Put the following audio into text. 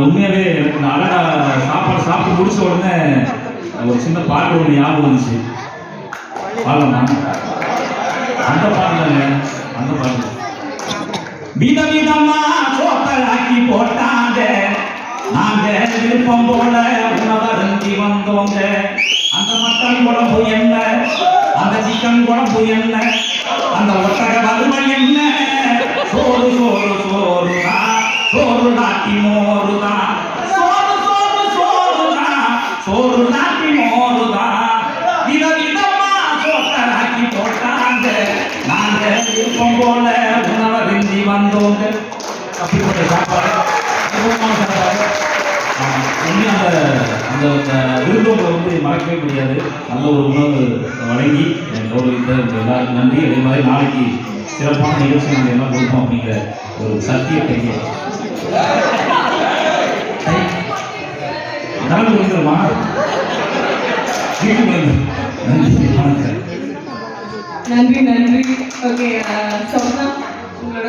உண்மையாவே எனக்கு இந்த அழகா சாப்பாடு சாப்பிட்டு முடிச்ச உடனே ஒரு சின்ன பாட்டு ஒன்று ஞாபகம் வந்துச்சு. பாடலாமா? அந்த பாடல அந்த பாட்டு விதவிதமா சோத்தலாக்கி போட்டாங்க, நாங்க விருப்பம் போல உணவருந்தி வந்தோங்க. அந்த மட்டன் குழம்பு என்ன, அந்த சிக்கன் குழம்பு என்ன, அந்த ஒட்டக வறுமை என்ன, சோறு சோறு சோறுதான், சோறு நாட்டி மோறுதான், சோறு சோறு சோறுதான், சோறு நாட்டி மோறுதான். விதவிதமா சோத்தலாக்கி போட்டாங்க, நாங்க விருப்பம் போல உணவருந்தி வந்தோங்க. அப்படிப்பட்ட சாப்பாடு அந்த விருந்தோம்பலை வந்து மறக்கவே முடியாது. நல்ல ஒரு உணவு வழங்கி கௌரவித்த எல்லாருக்கும் நன்றி. அதே மாதிரி நாளைக்கு சிறப்பான நிகழ்ச்சி நாங்கள் என்ன கொடுப்போம் அப்படிங்கிற ஒரு சத்தியத்தை கடந்து வந்துருமா? நன்றி நன்றி. ஓகே, சொன்னா உங்களோட